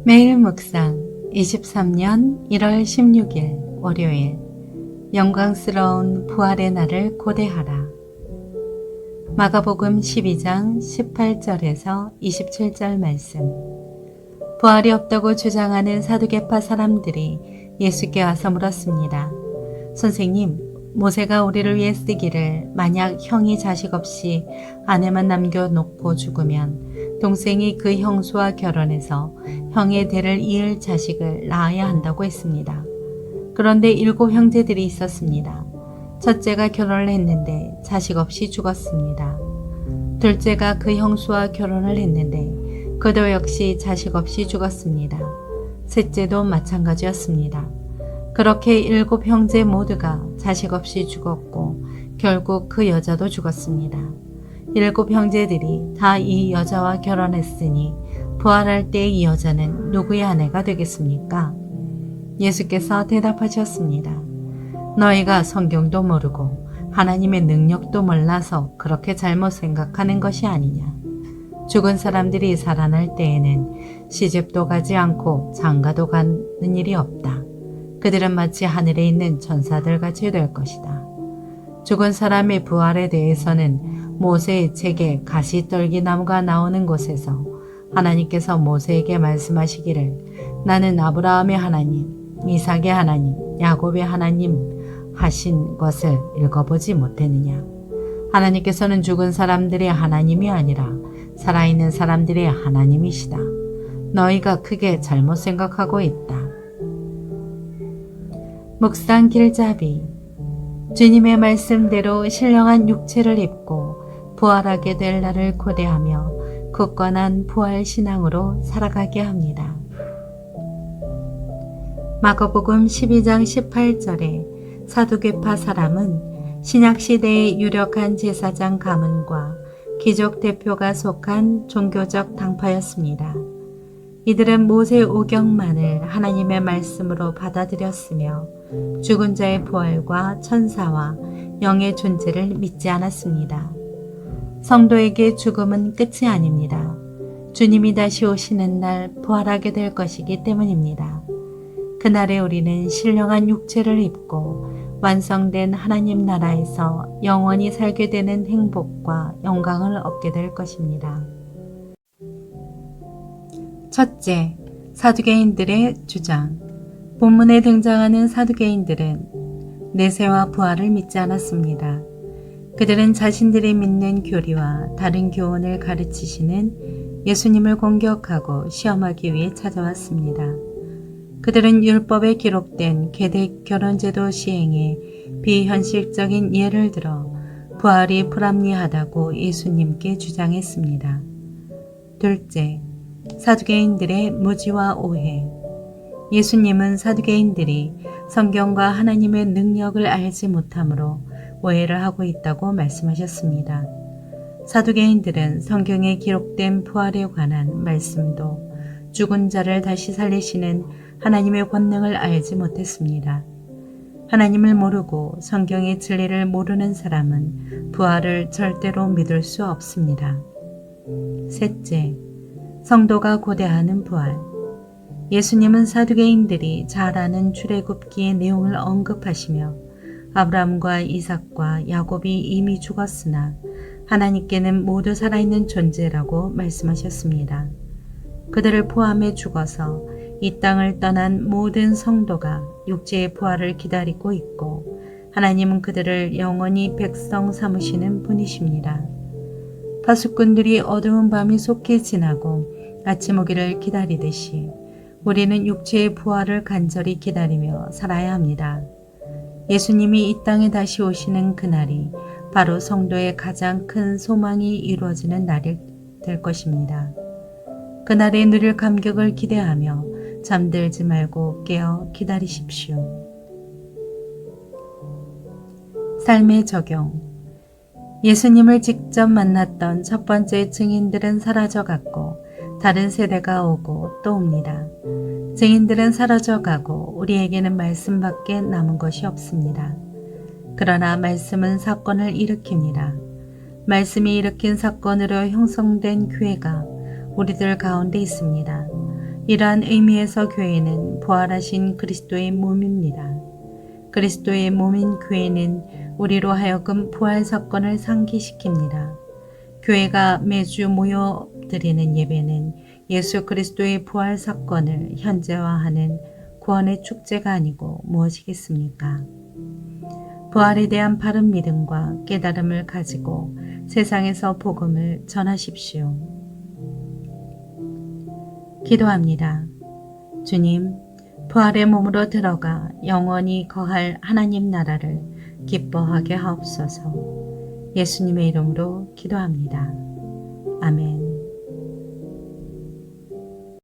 매일 묵상 23년 1월 16일 월요일 영광스러운 부활의 날을 고대하라. 마가복음 12장 18절에서 27절 말씀. 부활이 없다고 주장하는 사두개파 사람들이 예수께 와서 물었습니다. 선생님, 모세가 우리를 위해 쓰기를 만약 형이 자식 없이 아내만 남겨놓고 죽으면 동생이 그 형수와 결혼해서 형의 대를 이을 자식을 낳아야 한다고 했습니다. 그런데 7 형제들이 있었습니다. 첫째가 결혼을 했는데 자식 없이 죽었습니다. 둘째가 그 형수와 결혼을 했는데 그도 역시 자식 없이 죽었습니다. 셋째도 마찬가지였습니다. 그렇게 7 형제 모두가 자식 없이 죽었고 결국 그 여자도 죽었습니다. 7 형제들이 다 이 여자와 결혼했으니 부활할 때 이 여자는 누구의 아내가 되겠습니까? 예수께서 대답하셨습니다. 너희가 성경도 모르고 하나님의 능력도 몰라서 그렇게 잘못 생각하는 것이 아니냐. 죽은 사람들이 살아날 때에는 시집도 가지 않고 장가도 가는 일이 없다. 그들은 마치 하늘에 있는 천사들 같이 될 것이다. 죽은 사람의 부활에 대해서는 모세의 책에 가시떨기나무가 나오는 곳에서 하나님께서 모세에게 말씀하시기를 나는 아브라함의 하나님, 이삭의 하나님, 야곱의 하나님 하신 것을 읽어보지 못했느냐. 하나님께서는 죽은 사람들의 하나님이 아니라 살아있는 사람들의 하나님이시다. 너희가 크게 잘못 생각하고 있다. 묵상 길잡이. 주님의 말씀대로 신령한 육체를 입고 부활하게 될 날을 고대하며 굳건한 부활 신앙으로 살아가게 합니다. 마가복음 12장 18절에 사두개파 사람은 신약시대의 유력한 제사장 가문과 귀족 대표가 속한 종교적 당파였습니다. 이들은 모세 오경만을 하나님의 말씀으로 받아들였으며 죽은 자의 부활과 천사와 영의 존재를 믿지 않았습니다. 성도에게 죽음은 끝이 아닙니다. 주님이 다시 오시는 날 부활하게 될 것이기 때문입니다. 그날에 우리는 신령한 육체를 입고 완성된 하나님 나라에서 영원히 살게 되는 행복과 영광을 얻게 될 것입니다. 첫째, 사두개인들의 주장. 본문에 등장하는 사두개인들은 내세와 부활을 믿지 않았습니다. 그들은 자신들이 믿는 교리와 다른 교훈을 가르치시는 예수님을 공격하고 시험하기 위해 찾아왔습니다. 그들은 율법에 기록된 계대 결혼제도 시행에 비현실적인 예를 들어 부활이 불합리하다고 예수님께 주장했습니다. 둘째, 사두개인들의 무지와 오해. 예수님은 사두개인들이 성경과 하나님의 능력을 알지 못함으로 오해를 하고 있다고 말씀하셨습니다. 사두개인들은 성경에 기록된 부활에 관한 말씀도 죽은 자를 다시 살리시는 하나님의 권능을 알지 못했습니다. 하나님을 모르고 성경의 진리를 모르는 사람은 부활을 절대로 믿을 수 없습니다. 셋째, 성도가 고대하는 부활. 예수님은 사두개인들이 잘 아는 출애굽기의 내용을 언급하시며 아브라함과 이삭과 야곱이 이미 죽었으나 하나님께는 모두 살아있는 존재라고 말씀하셨습니다. 그들을 포함해 죽어서 이 땅을 떠난 모든 성도가 육체의 부활을 기다리고 있고 하나님은 그들을 영원히 백성 삼으시는 분이십니다. 파수꾼들이 어두운 밤이 속히 지나고 아침 오기를 기다리듯이 우리는 육체의 부활을 간절히 기다리며 살아야 합니다. 예수님이 이 땅에 다시 오시는 그날이 바로 성도의 가장 큰 소망이 이루어지는 날이 될 것입니다. 그날에 누릴 감격을 기대하며 잠들지 말고 깨어 기다리십시오. 삶의 적용. 예수님을 직접 만났던 첫 번째 증인들은 사라져갔고 다른 세대가 오고 또 옵니다. 증인들은 사라져가고 우리에게는 말씀밖에 남은 것이 없습니다. 그러나 말씀은 사건을 일으킵니다. 말씀이 일으킨 사건으로 형성된 교회가 우리들 가운데 있습니다. 이러한 의미에서 교회는 부활하신 그리스도의 몸입니다. 그리스도의 몸인 교회는 우리로 하여금 부활 사건을 상기시킵니다. 교회가 매주 모여 드리는 예배는 예수 그리스도의 부활 사건을 현재화하는 구원의 축제가 아니고 무엇이겠습니까? 부활에 대한 바른 믿음과 깨달음을 가지고 세상에서 복음을 전하십시오. 기도합니다. 주님, 부활의 몸으로 들어가 영원히 거할 하나님 나라를 기뻐하게 하옵소서. 예수님의 이름으로 기도합니다. 아멘.